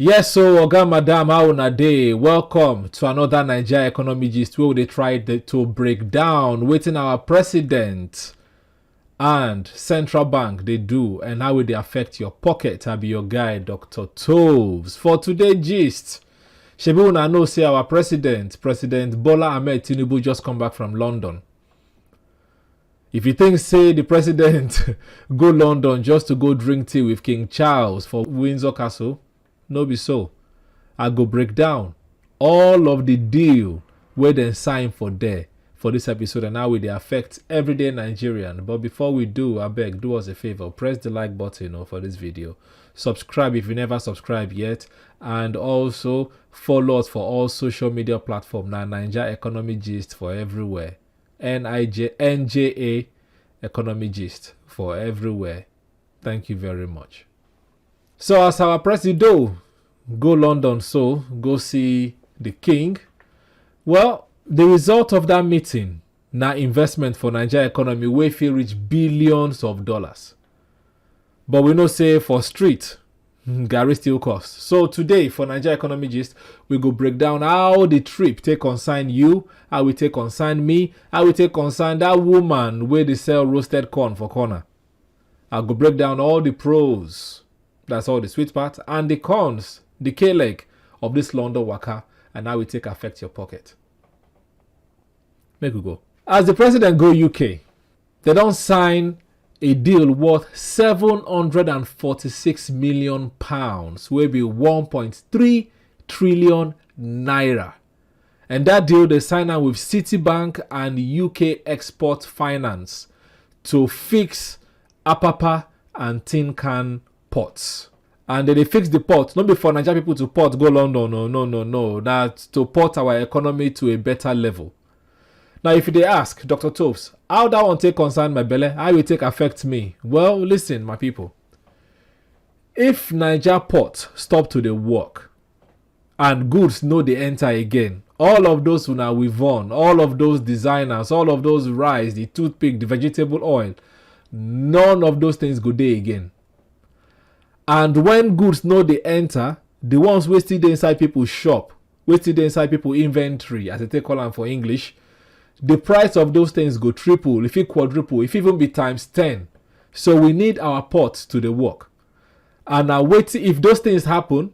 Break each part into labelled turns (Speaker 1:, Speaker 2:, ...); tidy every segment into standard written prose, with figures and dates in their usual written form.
Speaker 1: Yes, so Oga Madam, how una dey? Welcome to another Nigeria economy gist where they try to break down wetin our president and central bank they do and how will they affect your pocket. I be your guy, Dr. Toves. For today gist, shebi una know say our President Bola Ahmed Tinubu just come back from London. If you think say the president go London just to go drink tea with King Charles for Windsor Castle, no be so. I go break down all of the deal where they sign for there for this episode and how will they affect everyday Nigerian. But before we do, I beg, do us a favor, press the like button for this video. Subscribe if you never subscribed yet, and also follow us for all social media platforms. Now Nigeria Economy Gist for everywhere. NJA Economy Gist for everywhere. Thank you very much. So as our president go London, so go see the king. Well, the result of that meeting, na investment for Nigeria economy wey fit reach billions of dollars. But we know say for street, garri still cost. So today for Nigeria economy gist, we go break down how the trip take concern you, how we take concern me, how we take concern that woman where they sell roasted corn for corner. I go break down all the pros, that's all the sweet part, and the cons, the K-leg of this London waka, and how it take affect your pocket. Make we go. As the president go UK, they don't sign a deal worth £746 million, will be 1.3 trillion naira. And that deal they sign out with Citibank and UK Export Finance to fix Apapa and Tin Can ports. And then they fix the port, not before Nigeria people to port go London, no. That's to port our economy to a better level. Now, if they ask, Dr. Toves, how that one take concern my belly, how will take affect me? Well, listen, my people. If Niger port stop to the work and goods no they enter again, all of those who now we've won, all of those designers, all of those rice, the toothpick, the vegetable oil, none of those things go there again. And when goods no they enter, the ones we still inside people's shop, we still inside people's inventory, as they take call them for English, the price of those things go triple, if it quadruple, if even be times 10. So we need our ports to the work. And now wait, if those things happen,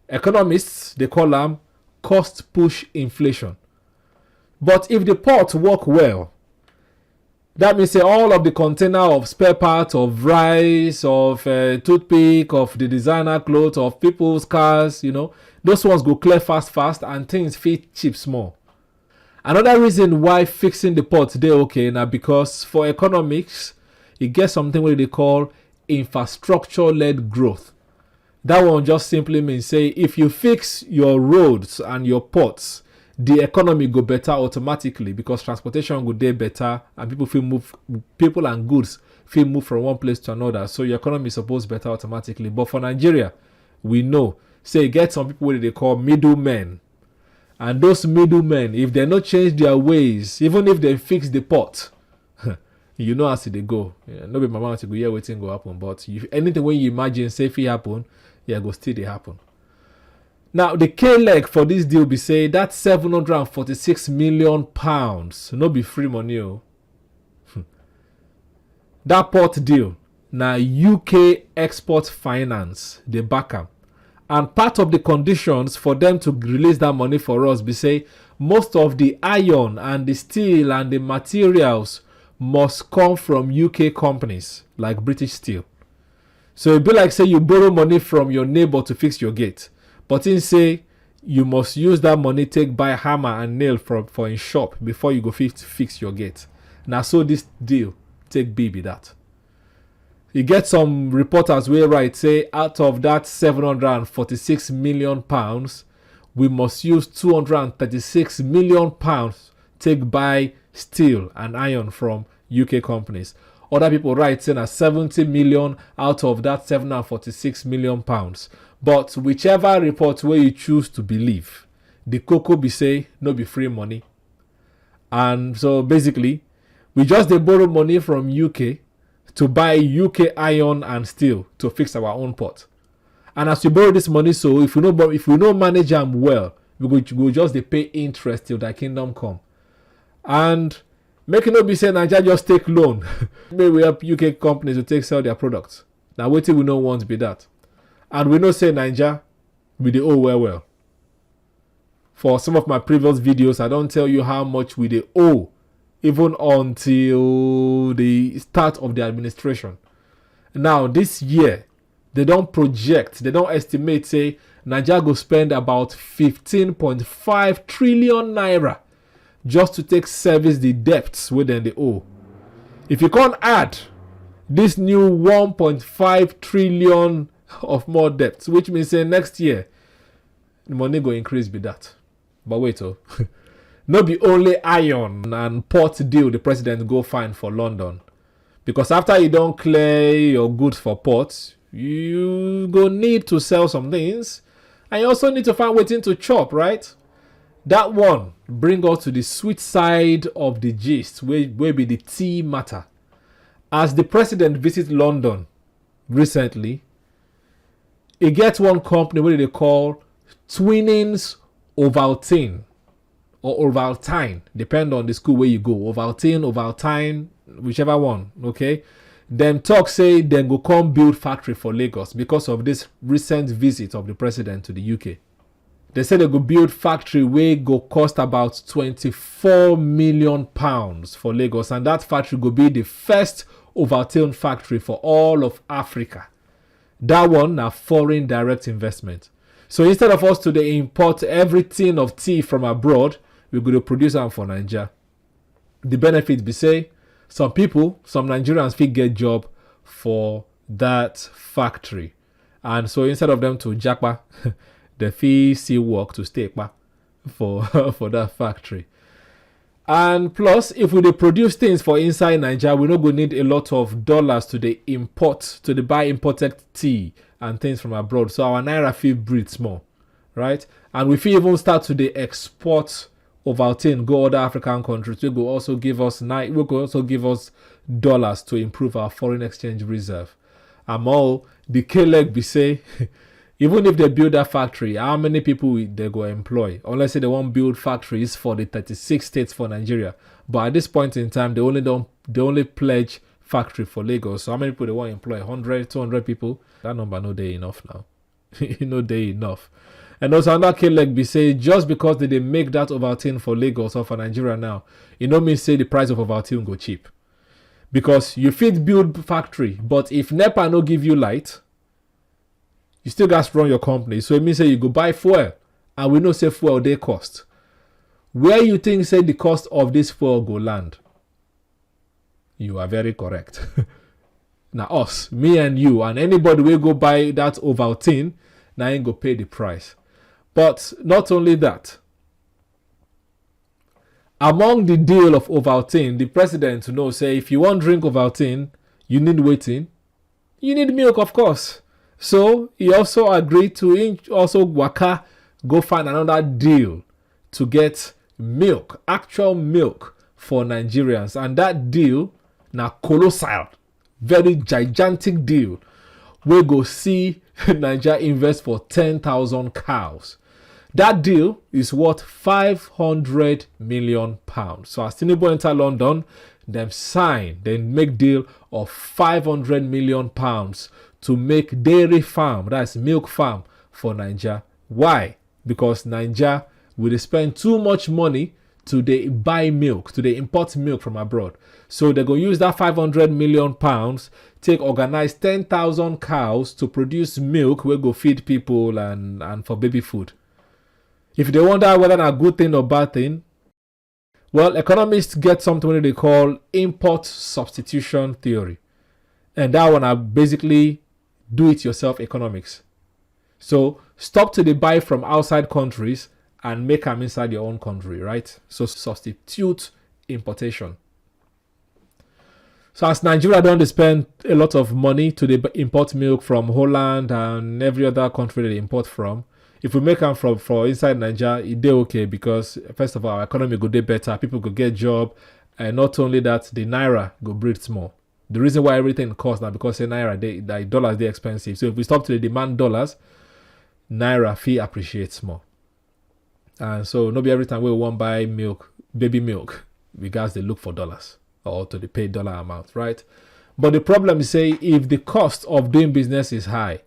Speaker 1: economists, they call them cost push inflation. But if the ports work well, that means all of the container of spare parts, of rice, of toothpick, of the designer clothes, of people's cars, those ones go clear fast, and things fit cheap small. Another reason why fixing the port today okay now because for economics, it gets something what they call infrastructure-led growth. That one just simply means say if you fix your roads and your ports, the economy go better automatically because transportation go there better and people and goods feel move from one place to another. So your economy is supposed better automatically. But for Nigeria, we know say get some people what they call middlemen. And those middlemen, if they not change their ways, even if they fix the port, you know as they go. No be my mouth to go here waiting go happen. But if anything when you imagine say if it happen, go still they happen. Now the K-leg for this deal be say that £746 million, no be free money. That port deal, now UK Export Finance, they back up. And part of the conditions for them to release that money for us be say most of the iron and the steel and the materials must come from UK companies like British Steel. So it be like say you borrow money from your neighbor to fix your gate. But in say you must use that money take buy hammer and nail for in shop before you go fix your gate. Now so this deal take be that. You get some reporters where write say out of that £746 million, we must use £236 million take buy steel and iron from UK companies. Other people write saying 70 million out of that £746 million. But whichever report where you choose to believe, the cocoa be say no be free money. And so basically, we just they borrow money from UK to buy UK iron and steel to fix our own port. And as we borrow this money, so if we no manage them well, we go just dey pay interest till thy kingdom come. And make it not be saying Nigeria just take loan. Maybe we help UK companies to take sell their products. Now waiting we no want be that. And we know say Nigeria we dey owe well. For some of my previous videos, I don't tell you how much we dey owe, even until the start of the administration. Now this year, they don't estimate, say, Nigeria go spend about 15.5 trillion naira just to take service the debts within the owe. If you can't add this new 1.5 trillion of more debts, which means say next year, the money go increase be that. But wait, not be only iron and port deal the president go find for London. Because after you don't clear your goods for ports, you go need to sell some things. And you also need to find waiting to chop, right? That one bring us to the sweet side of the gist, where be the tea matter. As the president visit London recently, he gets one company where they call Twinings Ovaltine or Ovaltine, depend on the school where you go. Ovaltine, whichever one, okay? Them talk say then go come build factory for Lagos because of this recent visit of the president to the UK. They say they go build factory where go cost about 24 million pounds for Lagos, and that factory go be the first Ovaltine factory for all of Africa. That one na foreign direct investment. So instead of us to import everything of tea from abroad, we're going to produce them for Nigeria. The benefit be say, some Nigerians fit get job for that factory. And so instead of them to japa, they fit see work to stay for that factory. And plus, if we produce things for inside Nigeria, we're not going to need a lot of dollars to buy imported tea and things from abroad. So our naira feel breathes more, right? And we feel even start to export Ovaltine go other African countries. We will also give us dollars to improve our foreign exchange reserve. And all the K-leg be say, even if they build that factory, how many people they go employ? Unless they won't build factories for the 36 states for Nigeria. But at this point in time, they only pledge factory for Lagos. So how many people they want to employ? 100, 200 people? That number no day enough now. No day enough. And also another K-leg be say, just because they make that Ovaltine for Lagos or for Nigeria now, it no mean say the price of Ovaltine go cheap. Because you fit build factory, but if NEPA no give you light, you still got to run your company. So it means say you go buy fuel, and we know say fuel they cost. Where you think say the cost of this fuel go land? You are very correct. Now us, me and you, and anybody will go buy that Ovaltine, now ain't go pay the price. But not only that, among the deal of Ovaltine, the president to know say if you want drink Ovaltine, you need waiting. You need milk, of course. So he also agreed to also go find another deal to get milk, actual milk for Nigerians. And that deal, now colossal, very gigantic deal, we go see Nigeria invest for 10,000 cows. That deal is worth 500 million pounds. So as Tinubu enter London, them make deal of 500 million pounds to make dairy farm, that's milk farm for Nigeria. Why? Because Nigeria will spend too much money to buy milk, to import milk from abroad. So they're going to use that 500 million pounds, organize 10,000 cows to produce milk where go feed people and for baby food. If they wonder whether it's a good thing or bad thing, well, economists get something they call import substitution theory. And that one are basically do-it-yourself economics. So stop to buy from outside countries and make them inside your own country, right? So substitute importation. So as Nigeria don't spend a lot of money to import milk from Holland and every other country they import from, if we make them for inside Nigeria, it's okay because first of all, our economy go do better, people go get job, and not only that, the naira go breathe more. The reason why everything costs now because say naira the dollars they expensive. So if we stop to the demand dollars, naira fee appreciates more. And so no be every time we want buy milk, baby milk, we guys they look for dollars or to the paid dollar amount, right? But the problem is say if the cost of doing business is high,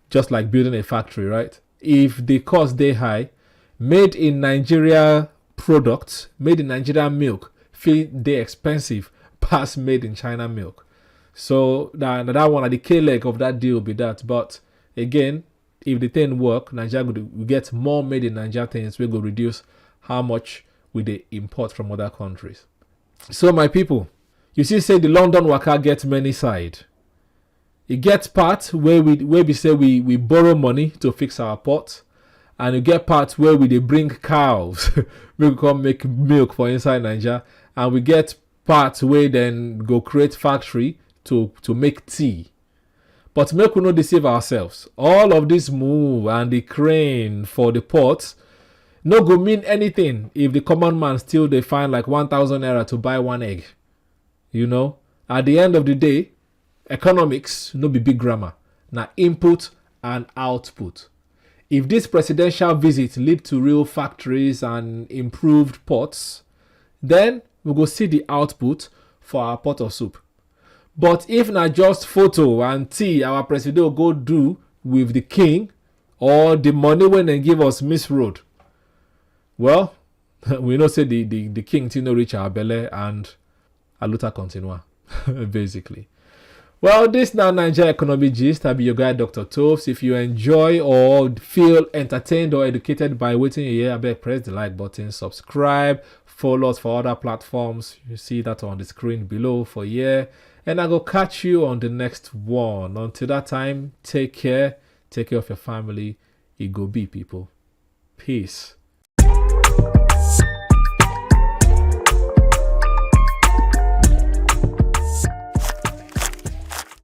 Speaker 1: just like building a factory, right? If the cost they high, made in Nigeria products, made in Nigeria milk, feel they expensive past made in China milk. So that one at the K leg of that deal be that. But again, if the thing work, Nigeria will get more made in Nigeria things. We go reduce how much we they import from other countries. So my people, you see, say the London waka gets many side. It gets part where we say we borrow money to fix our pot, and you get part where we they bring cows, we come make milk for inside Nigeria, and we get part where then go create factory to make tea. But make we not deceive ourselves. All of this move and the crane for the ports no go mean anything if the common man still they find like 1,000 naira to buy one egg. You know, at the end of the day, economics no be big grammar. Now input and output. If this presidential visit lead to real factories and improved ports, then we go see the output for our pot of soup. But if not just photo and tea our president will go do with the king or the money when they give us miss road, well, we know say the king till no reach our belly and aluta continua, basically. Well, this now Nigeria Economic Gist. I be your guy, Dr. Topes. If you enjoy or feel entertained or educated by waiting you hear, I beg press the like button, subscribe, follow us for other platforms. You see that on the screen below for here. And I go catch you on the next one. Until that time, take care of your family. It go be, people. Peace.